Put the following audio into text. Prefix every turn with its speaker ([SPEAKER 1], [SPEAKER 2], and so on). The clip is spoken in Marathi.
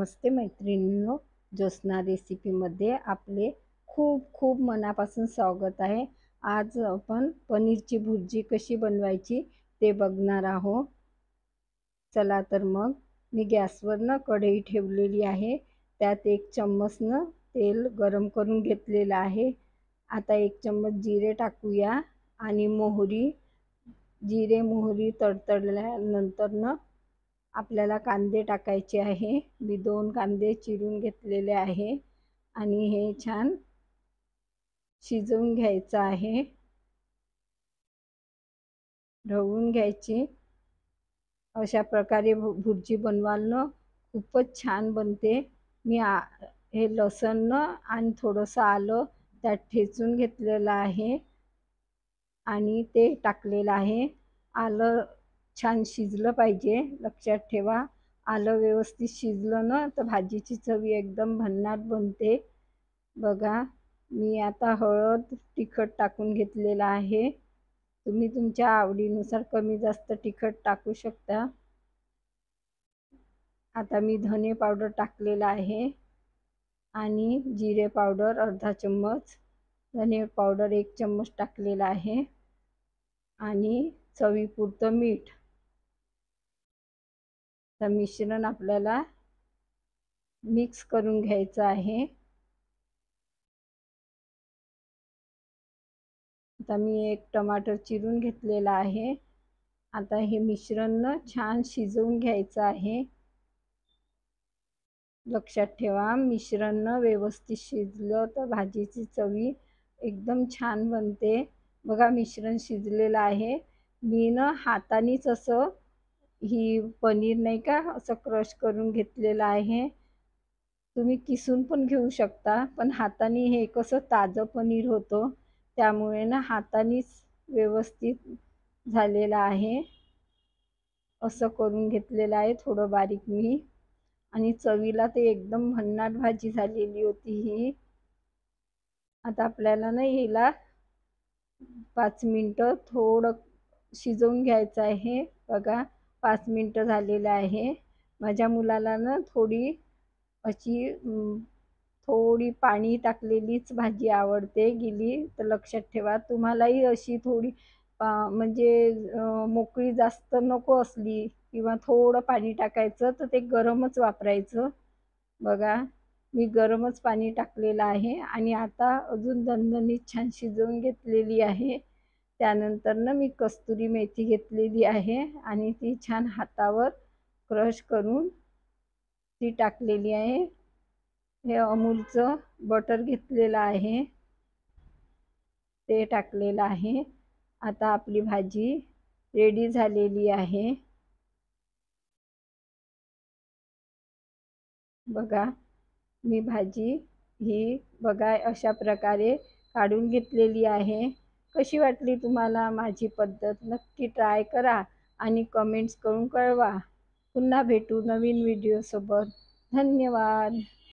[SPEAKER 1] नमस्ते मैत्रिणींनो, ज्योत्स्ना रेसिपीमध्ये आपले खूप खूप मनापासून स्वागत आहे। आज आपण पनीरची भुर्जी कशी बनवायची ते बघणार आहोत। चला तर मग मी गॅसवर कढई ठेवलेली आहे, त्यात 1 चम्मच तेल गरम करून घेतलेलं आहे। आता 1 चम्मच जिरे टाकूया आणि मोहरी, जिरे मोहरी तडतडल्यानंतर आपल्याला कांदे टाकायचे आहे। मी 2 कांदे चिरून घेतलेले आहे आणि हे छान शिजवून घ्यायचं आहे, ढवळून घ्यायची। अशा प्रकारे भुर्जी बनवाल खूपच छान बनते। मी हे लसूण आणि थोडंसं आलं त्यात ठेचून घेतलेलं आहे आणि ते टाकलेलं आहे। आलं छान शिजलं पाहिजे, लक्षात ठेवा। आलं व्यवस्थित शिजलं तर भाजीची चव एकदम भन्नाट बनते। बघा, मी आता हळद तिखट टाकून घेतलेलं आहे। तुम्ही तुमच्या आवडीनुसार कमी जास्त तिखट टाकू शकता। आता मी धने पावडर टाकलेला आहे आणि जिरे पावडर अर्धा चम्मच, धने पावडर 1 चम्मच टाकलेला आहे आणि चवीपुरतं मीठ। तर मिश्रण आपल्याला मिक्स करून घ्यायचं आहे। आता मी 1 टमाटर चिरून घेतलेला आहे। आता हे मिश्रण छान शिजवून घ्यायचं आहे। लक्षात ठेवा, मिश्रण व्यवस्थित शिजलं तर भाजीची चवी एकदम छान बनते। बघा, मिश्रण शिजलेलं आहे। मी हातानेच असं ही पनीर नाही का असं क्रश करून घेतलेलं आहे। तुम्ही किसून पण घेऊ शकता, पण हाताने हे कसं ताजं पनीर होतं, त्यामुळे हातानेच व्यवस्थित झालेलं आहे। असं करून घेतलेलं आहे थोडं बारीक मी, आणि चवीला ते एकदम भन्नाट भाजी झालेली होती ही। आता आपल्याला हिला 5 मिनिटं थोडं शिजवून घ्यायचं आहे। बघा, 5 मिनिटं झालेलं आहे। माझ्या मुलाला थोडी पाणी टाकलेलीच भाजी आवडते, गिली। तर लक्षात ठेवा, तुम्हालाही अशी थोडी म्हणजे मोकळी जास्त नको असली किंवा थोडं पाणी टाकायचं, तर ते गरमच वापरायचं। बघा, मी गरमच पाणी टाकलेलं आहे आणि आता अजून दणदणीत छान शिजवून घेतलेली आहे। त्यानंतर मी कस्तुरी मेथी घेतलेली आहे आणि ती छान हातावर क्रश करून ती टाकलेली आहे। हे अमूलचं बटर घेतलेलं आहे, ते टाकलेलं आहे। आता आपली भाजी रेडी झालेली आहे। बघा, मी भाजी ही बघा अशा प्रकारे काढून घेतलेली आहे। कशी वाटली तुम्हाला माझी पद्धत? नक्की ट्राय करा आणि कमेंट्स करून कळवा। पुन्हा भेटू नवीन व्हिडिओसोबत। धन्यवाद।